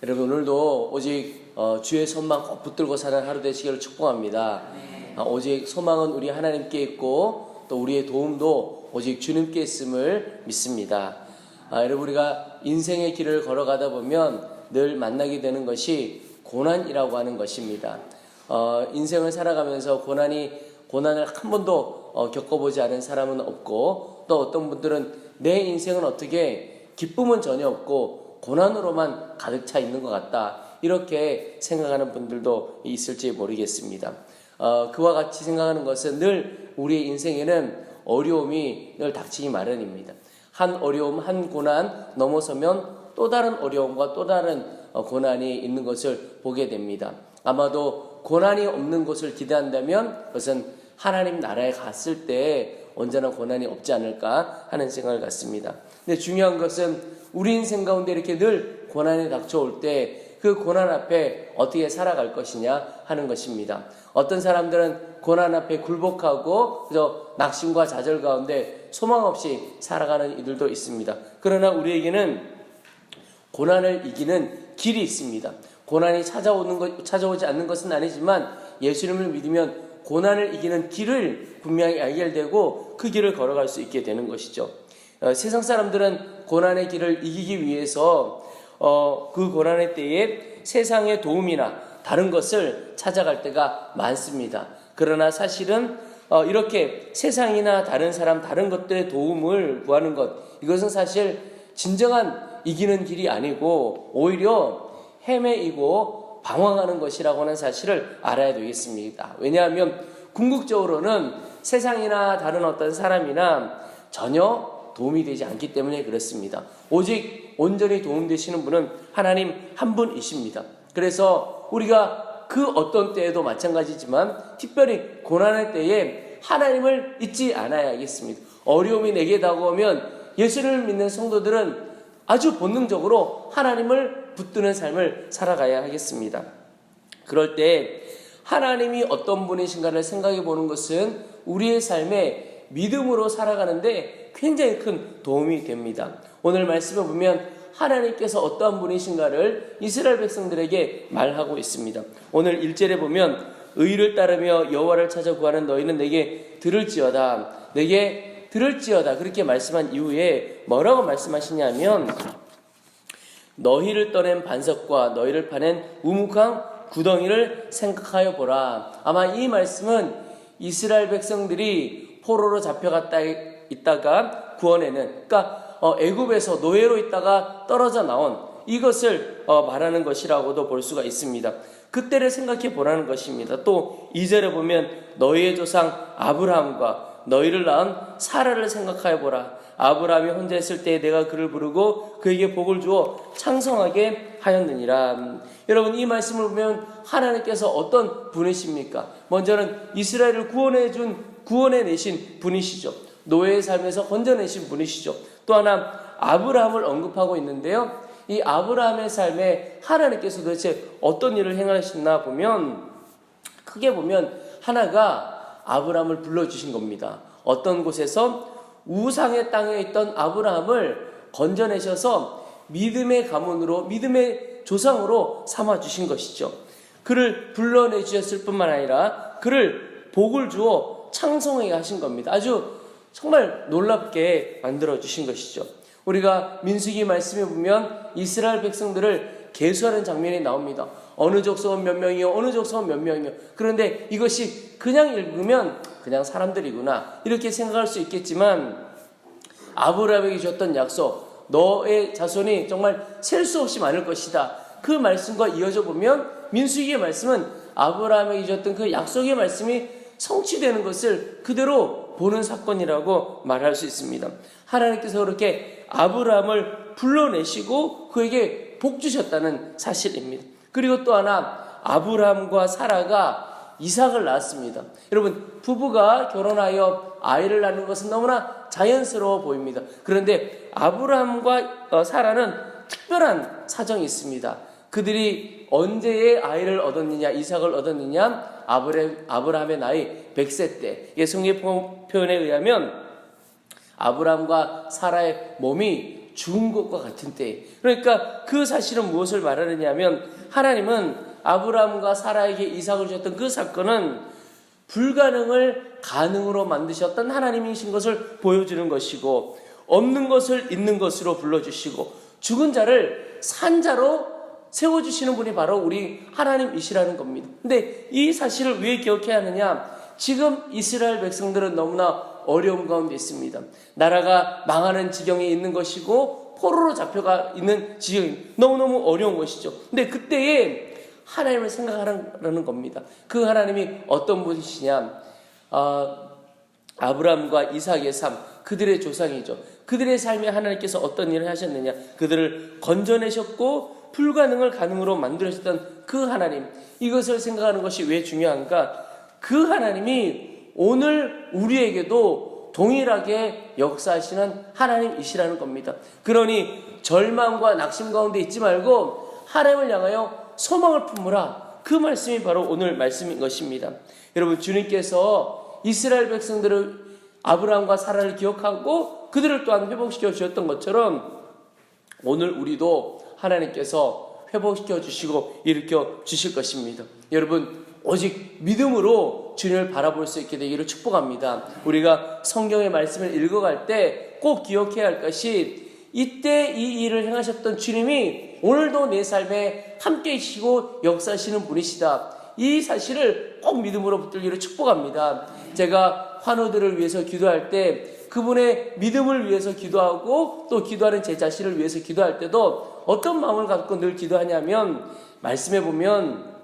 여러분 오늘도 오직 주의 손만 꼭 붙들고 사는 하루 되시기를 축복합니다. 오직 소망은 우리 하나님께 있고 또 우리의 도움도 오직 주님께 있음을 믿습니다. 여러분 우리가 인생의 길을 걸어가다 보면 늘 만나게 되는 것이 고난이라고 하는 것입니다. 인생을 살아가면서 고난을 한 번도 겪어보지 않은 사람은 없고 또 어떤 분들은 내 인생은 어떻게 기쁨은 전혀 없고 고난으로만 가득 차 있는 것 같다 이렇게 생각하는 분들도 있을지 모르겠습니다. 그와 같이 생각하는 것은 늘 우리의 인생에는 어려움이 늘 닥치기 마련입니다. 한 어려움, 한 고난 넘어서면 또 다른 어려움과 또 다른 고난이 있는 것을 보게 됩니다. 아마도 고난이 없는 것을 기대한다면 그것은 하나님 나라에 갔을 때 언제나 고난이 없지 않을까 하는 생각을 갖습니다. 근데 중요한 것은 우리 인생 가운데 이렇게 늘 고난이 닥쳐올 때 그 고난 앞에 어떻게 살아갈 것이냐 하는 것입니다. 어떤 사람들은 고난 앞에 굴복하고 그저 낙심과 좌절 가운데 소망 없이 살아가는 이들도 있습니다. 그러나 우리에게는 고난을 이기는 길이 있습니다. 고난이 찾아오지 않는 것은 아니지만 예수님을 믿으면 고난을 이기는 길을 분명히 알게 되고 그 길을 걸어갈 수 있게 되는 것이죠. 세상 사람들은 고난의 길을 이기기 위해서 그 고난의 때에 세상의 도움이나 다른 것을 찾아갈 때가 많습니다. 그러나 사실은 이렇게 세상이나 다른 사람, 다른 것들의 도움을 구하는 것, 이것은 사실 진정한 이기는 길이 아니고 오히려 헤매이고 방황하는 것이라고 하는 사실을 알아야 되겠습니다. 왜냐하면 궁극적으로는 세상이나 다른 어떤 사람이나 전혀 도움이 되지 않기 때문에 그렇습니다. 오직 온전히 도움되시는 분은 하나님 한 분이십니다. 그래서 우리가 그 어떤 때에도 마찬가지지만 특별히 고난의 때에 하나님을 잊지 않아야겠습니다. 어려움이 내게 다가오면 예수를 믿는 성도들은 아주 본능적으로 하나님을 붙드는 삶을 살아가야 하겠습니다. 그럴 때 하나님이 어떤 분이신가를 생각해 보는 것은 우리의 삶에 믿음으로 살아가는데 굉장히 큰 도움이 됩니다. 오늘 말씀을 보면 하나님께서 어떠한 분이신가를 이스라엘 백성들에게 말하고 있습니다. 오늘 1절에 보면 의를 따르며 여호와를 찾아 구하는 너희는 내게 들을지어다 그렇게 말씀한 이후에 뭐라고 말씀하시냐면 너희를 떠낸 반석과 너희를 파낸 우묵한 구덩이를 생각하여 보라. 아마 이 말씀은 이스라엘 백성들이 포로로 잡혀갔다 있다가 구원에는 그러니까 애굽에서 노예로 있다가 떨어져 나온 이것을 말하는 것이라고도 볼 수가 있습니다. 그때를 생각해 보라는 것입니다. 또 2절에 보면 너희의 조상 아브라함과 너희를 낳은 사라를 생각하여 보라. 아브라함이 혼자 있을 때 내가 그를 부르고 그에게 복을 주어 창성하게 하였느니라. 여러분 이 말씀을 보면 하나님께서 어떤 분이십니까? 먼저는 이스라엘을 구원해내신 분이시죠. 노예의 삶에서 건져내신 분이시죠. 또 하나 아브라함을 언급하고 있는데요. 이 아브라함의 삶에 하나님께서 도대체 어떤 일을 행하셨나 보면 크게 보면 하나가 아브라함을 불러주신 겁니다. 어떤 곳에서 우상의 땅에 있던 아브라함을 건져내셔서 믿음의 가문으로 믿음의 조상으로 삼아주신 것이죠. 그를 불러내주셨을 뿐만 아니라 그를 복을 주어 창성하게 하신 겁니다. 아주 정말 놀랍게 만들어주신 것이죠. 우리가 민수기 말씀에 보면 이스라엘 백성들을 계수하는 장면이 나옵니다. 어느 족속은 몇 명이요 어느 족속은 몇 명이요. 그런데 이것이 그냥 읽으면 그냥 사람들이구나 이렇게 생각할 수 있겠지만 아브라함에게 주셨던 약속 너의 자손이 정말 셀 수 없이 많을 것이다. 그 말씀과 이어져 보면 민수기의 말씀은 아브라함에게 주셨던 그 약속의 말씀이 성취되는 것을 그대로 보는 사건이라고 말할 수 있습니다. 하나님께서 그렇게 아브라함을 불러내시고 그에게 복 주셨다는 사실입니다. 그리고 또 하나 아브라함과 사라가 이삭을 낳았습니다. 여러분 부부가 결혼하여 아이를 낳는 것은 너무나 자연스러워 보입니다. 그런데 아브라함과 사라는 특별한 사정이 있습니다. 그들이 언제의 아이를 얻었느냐 이삭을 얻었느냐 아브라함의 나이 100세 때 성경 표현에 의하면 아브라함과 사라의 몸이 죽은 것과 같은 때. 그러니까 그 사실은 무엇을 말하느냐 하면 하나님은 아브라함과 사라에게 이삭을 주셨던 그 사건은 불가능을 가능으로 만드셨던 하나님이신 것을 보여주는 것이고, 없는 것을 있는 것으로 불러주시고 죽은 자를 산 자로 세워주시는 분이 바로 우리 하나님이시라는 겁니다. 근데 이 사실을 왜 기억해야 하느냐? 지금 이스라엘 백성들은 너무나 어려움 가운데 있습니다. 나라가 망하는 지경에 있는 것이고 포로로 잡혀가 있는 지경이 너무너무 어려운 것이죠. 근데 그때에 하나님을 생각하라는 겁니다. 그 하나님이 어떤 분이시냐? 아브라함과 이삭의 삶, 그들의 조상이죠. 그들의 삶에 하나님께서 어떤 일을 하셨느냐? 그들을 건져내셨고 불가능을 가능으로 만들어주셨던 그 하나님, 이것을 생각하는 것이 왜 중요한가? 그 하나님이 오늘 우리에게도 동일하게 역사하시는 하나님이시라는 겁니다. 그러니 절망과 낙심 가운데 있지 말고 하나님을 향하여 소망을 품으라. 그 말씀이 바로 오늘 말씀인 것입니다. 여러분, 주님께서 이스라엘 백성들을 아브라함과 사라를 기억하고 그들을 또한 회복시켜 주셨던 것처럼 오늘 우리도 하나님께서 회복시켜 주시고 일으켜 주실 것입니다. 여러분, 오직 믿음으로 주님을 바라볼 수 있게 되기를 축복합니다. 우리가 성경의 말씀을 읽어갈 때 꼭 기억해야 할 것이, 이때 이 일을 행하셨던 주님이 오늘도 내 삶에 함께 계시고 역사하시는 분이시다. 이 사실을 꼭 믿음으로 붙들기를 축복합니다. 제가 환우들을 위해서 기도할 때 그분의 믿음을 위해서 기도하고 또 기도하는 제 자신을 위해서 기도할 때도 어떤 마음을 갖고 늘 기도하냐면, 말씀해 보면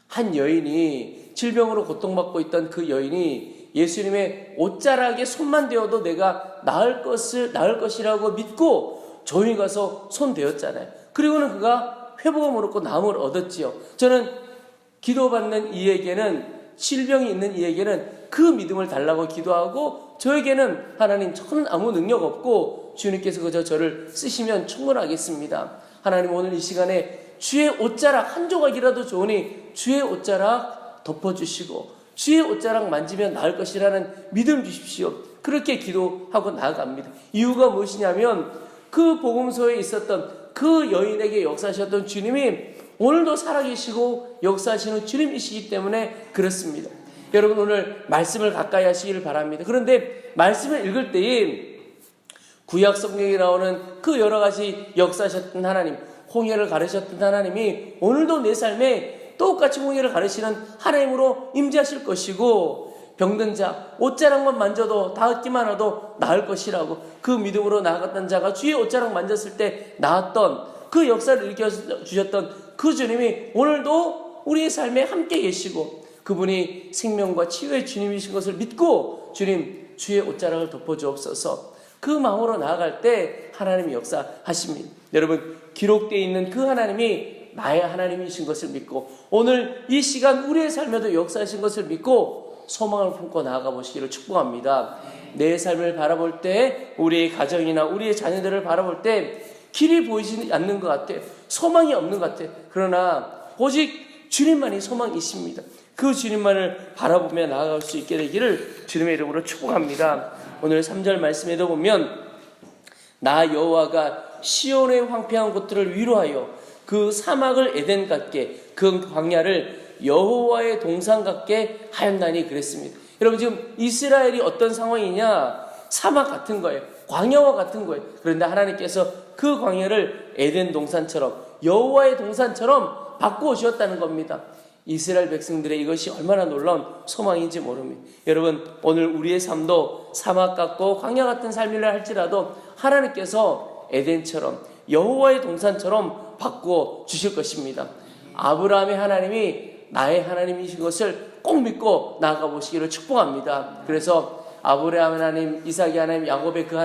한 여인이, 질병으로 고통받고 있던 그 여인이 예수님의 옷자락에 손만 대어도 내가 나을 것이라고 믿고 조용히 가서 손 대었잖아요. 그리고는 그가 회복을 얻고 나음을 얻었지요. 저는 기도받는 이에게는, 질병이 있는 이에게는 그 믿음을 달라고 기도하고, 저에게는 하나님, 저는 아무 능력 없고 주님께서 그저 저를 쓰시면 충분하겠습니다. 하나님, 오늘 이 시간에 주의 옷자락 한 조각이라도 좋으니 주의 옷자락 덮어주시고 주의 옷자락 만지면 나을 것이라는 믿음 주십시오. 그렇게 기도하고 나아갑니다. 이유가 무엇이냐면 그 복음서에 있었던 그 여인에게 역사하셨던 주님이 오늘도 살아계시고 역사하시는 주님이시기 때문에 그렇습니다. 여러분, 오늘 말씀을 가까이 하시기를 바랍니다. 그런데 말씀을 읽을 때에 구약 성경에 나오는 그 여러 가지 역사하셨던 하나님, 홍해를 가르셨던 하나님이 오늘도 내 삶에 똑같이 홍해를 가르시는 하나님으로 임재하실 것이고, 병든 자 옷자락만 만져도 닿기만 하도 나을 것이라고 그 믿음으로 나아갔던 자가 주의 옷자락 만졌을 때 나았던 그 역사를 일으켜주셨던 그 주님이 오늘도 우리의 삶에 함께 계시고, 그분이 생명과 치유의 주님이신 것을 믿고 주님, 주의 옷자락을 덮어주옵소서, 그 마음으로 나아갈 때 하나님이 역사하십니다. 여러분, 기록되어 있는 그 하나님이 나의 하나님이신 것을 믿고 오늘 이 시간 우리의 삶에도 역사하신 것을 믿고 소망을 품고 나아가 보시기를 축복합니다. 내 삶을 바라볼 때, 우리의 가정이나 우리의 자녀들을 바라볼 때 길이 보이지 않는 것 같아요. 소망이 없는 것 같아요. 그러나 오직 주님만이 소망이십니다. 그 주님만을 바라보며 나아갈 수 있게 되기를 주님의 이름으로 축복합니다. 오늘 3절 말씀에도 보면, 나 여호와가 시온의 황폐한 곳들을 위로하여 그 사막을 에덴 같게, 그 광야를 여호와의 동산 같게 하였나니 그랬습니다. 여러분, 지금 이스라엘이 어떤 상황이냐? 사막 같은 거예요. 광야와 같은 거예요. 그런데 하나님께서 그 광야를 에덴 동산처럼, 여호와의 동산처럼 바꾸셨다는 겁니다. 이스라엘 백성들의 이것이 얼마나 놀라운 소망인지 모릅니다. 여러분, 오늘 우리의 삶도 사막 같고 광야 같은 삶이라 할지라도 하나님께서 에덴처럼, 여호와의 동산처럼 바꾸어 주실 것입니다. 아브라함의 하나님이 나의 하나님이신 것을 꼭 믿고 나아가 보시기를 축복합니다. 그래서 아브라함 하나님, 이삭의 하나님, 야곱의 그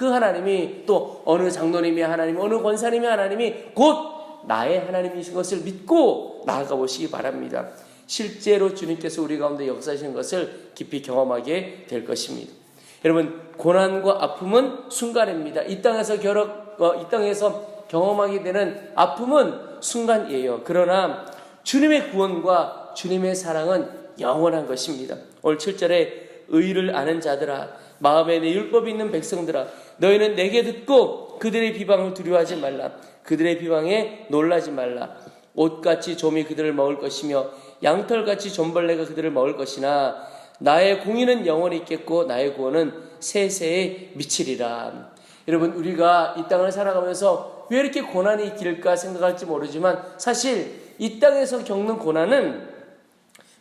하나님이 또 어느 장로님의 하나님, 어느 권사님의 하나님이 곧 나의 하나님이신 것을 믿고 나아가 보시기 바랍니다. 실제로 주님께서 우리 가운데 역사하시는 것을 깊이 경험하게 될 것입니다. 여러분, 고난과 아픔은 순간입니다. 이 땅에서 경험하게 되는 아픔은 순간이에요. 그러나 주님의 구원과 주님의 사랑은 영원한 것입니다. 오늘 7절에 의를 아는 자들아, 마음에 내 율법이 있는 백성들아, 너희는 내게 듣고 또 그들의 비방을 두려워하지 말라. 그들의 비방에 놀라지 말라. 옷같이 좀이 그들을 먹을 것이며 양털같이 좀벌레가 그들을 먹을 것이나 나의 공의는 영원히 있겠고 나의 구원은 세세에 미치리라. 여러분, 우리가 이 땅을 살아가면서 왜 이렇게 고난이 길까 생각할지 모르지만 사실 이 땅에서 겪는 고난은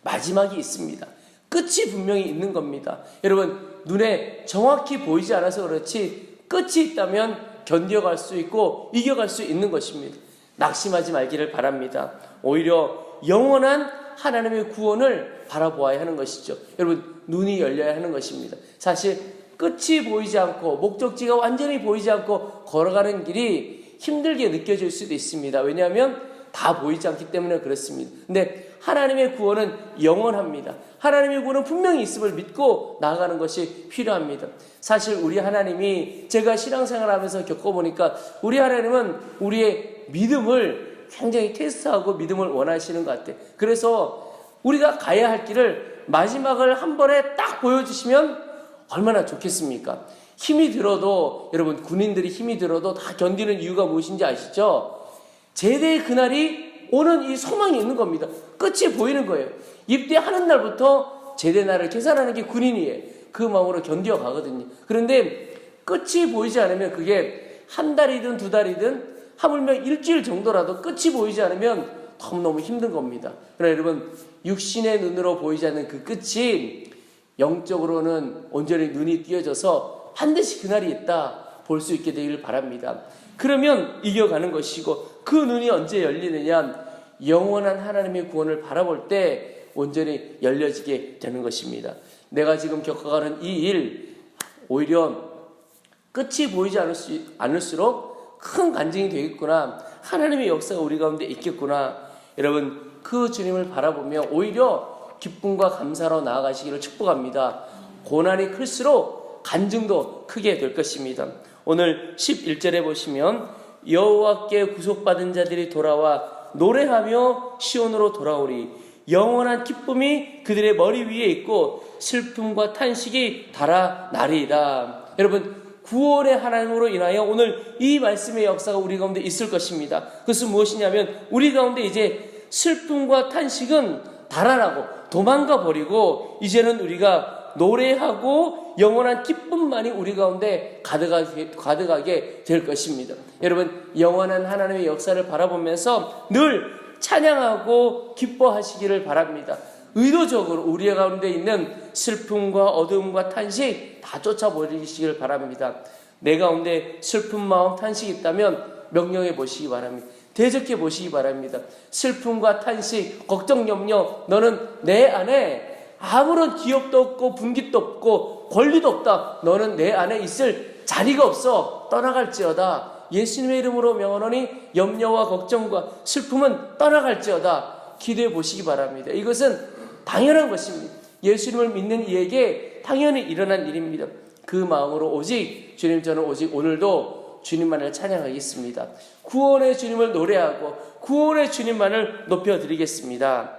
마지막이 있습니다. 끝이 분명히 있는 겁니다. 여러분, 눈에 정확히 보이지 않아서 그렇지 끝이 있다면 견뎌갈 수 있고 이겨갈 수 있는 것입니다. 낙심하지 말기를 바랍니다. 오히려 영원한 하나님의 구원을 바라보아야 하는 것이죠. 여러분, 눈이 열려야 하는 것입니다. 사실 끝이 보이지 않고 목적지가 완전히 보이지 않고 걸어가는 길이 힘들게 느껴질 수도 있습니다. 왜냐하면 다 보이지 않기 때문에 그렇습니다. 근데 하나님의 구원은 영원합니다. 하나님의 구원은 분명히 있음을 믿고 나아가는 것이 필요합니다. 사실 우리 하나님이, 제가 신앙생활하면서 겪어보니까 우리 하나님은 우리의 믿음을 굉장히 테스트하고 믿음을 원하시는 것 같아요. 그래서 우리가 가야 할 길을 마지막을 한 번에 딱 보여주시면 얼마나 좋겠습니까? 힘이 들어도, 여러분, 군인들이 힘이 들어도 다 견디는 이유가 무엇인지 아시죠? 제대의 그날이 오는 이 소망이 있는 겁니다. 끝이 보이는 거예요. 입대하는 날부터 제대 날을 계산하는 게 군인이에요. 그 마음으로 견뎌가거든요. 그런데 끝이 보이지 않으면 그게 한 달이든 두 달이든 하물며 일주일 정도라도 끝이 보이지 않으면 너무너무 힘든 겁니다. 그러나 여러분, 육신의 눈으로 보이지 않는 그 끝이 영적으로는 온전히 눈이 띄어져서 반드시 그날이 있다 볼 수 있게 되기를 바랍니다. 그러면 이겨가는 것이고, 그 눈이 언제 열리느냐? 영원한 하나님의 구원을 바라볼 때 온전히 열려지게 되는 것입니다. 내가 지금 겪어가는 이 일, 오히려 끝이 보이지 않을수록 큰 간증이 되겠구나, 하나님의 역사가 우리 가운데 있겠구나. 여러분, 그 주님을 바라보며 오히려 기쁨과 감사로 나아가시기를 축복합니다. 고난이 클수록 간증도 크게 될 것입니다. 오늘 11절에 보시면 여호와께 구속받은 자들이 돌아와 노래하며 시온으로 돌아오리. 영원한 기쁨이 그들의 머리 위에 있고 슬픔과 탄식이 달아나리이다. 여러분, 구원의 하나님으로 인하여 오늘 이 말씀의 역사가 우리 가운데 있을 것입니다. 그것은 무엇이냐면 우리 가운데 이제 슬픔과 탄식은 달아나고 도망가 버리고 이제는 우리가 노래하고 영원한 기쁨만이 우리 가운데 가득하게 될 것입니다. 여러분, 영원한 하나님의 역사를 바라보면서 늘 찬양하고 기뻐하시기를 바랍니다. 의도적으로 우리 가운데 있는 슬픔과 어두움과 탄식 다 쫓아버리시기를 바랍니다. 내 가운데 슬픈 마음, 탄식이 있다면 명령해 보시기 바랍니다. 대적해 보시기 바랍니다. 슬픔과 탄식, 걱정, 염려, 너는 내 안에 아무런 기업도 없고 분깃도 없고 권리도 없다. 너는 내 안에 있을 자리가 없어. 떠나갈지어다. 예수님의 이름으로 명하노니 염려와 걱정과 슬픔은 떠나갈지어다. 기도해 보시기 바랍니다. 이것은 당연한 것입니다. 예수님을 믿는 이에게 당연히 일어난 일입니다. 그 마음으로 오직 주님, 저는 오직 오늘도 주님만을 찬양하겠습니다. 구원의 주님을 노래하고 구원의 주님만을 높여드리겠습니다.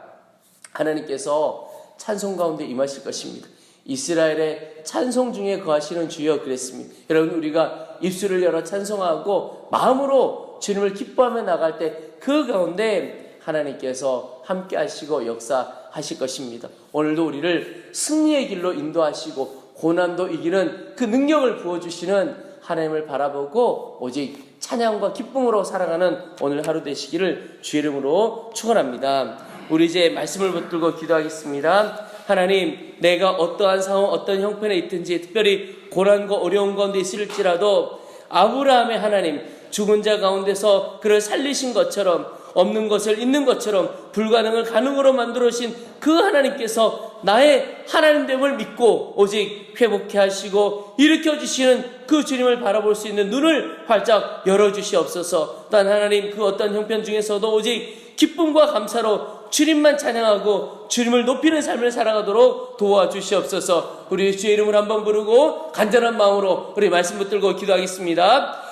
하나님께서 찬송 가운데 임하실 것입니다. 이스라엘의 찬송 중에 거하시는 주여 그랬습니다. 여러분, 우리가 입술을 열어 찬송하고 마음으로 주님을 기뻐하며 나갈 때 그 가운데 하나님께서 함께 하시고 역사하실 것입니다. 오늘도 우리를 승리의 길로 인도하시고 고난도 이기는 그 능력을 부어주시는 하나님을 바라보고 오직 찬양과 기쁨으로 살아가는 오늘 하루 되시기를 주의 이름으로 축원합니다. 우리 이제 말씀을 붙들고 기도하겠습니다. 하나님, 내가 어떠한 상황, 어떤 형편에 있든지, 특별히 고난과 어려운 가운데 있을지라도 아브라함의 하나님, 죽은 자 가운데서 그를 살리신 것처럼, 없는 것을 있는 것처럼, 불가능을 가능으로 만들어주신 그 하나님께서 나의 하나님됨을 믿고 오직 회복케 하시고 일으켜주시는 그 주님을 바라볼 수 있는 눈을 활짝 열어주시옵소서. 단 하나님, 그 어떤 형편 중에서도 오직 기쁨과 감사로 주님만 찬양하고 주님을 높이는 삶을 살아가도록 도와주시옵소서. 우리 주의 이름을 한번 부르고 간절한 마음으로 우리 말씀 붙들고 기도하겠습니다.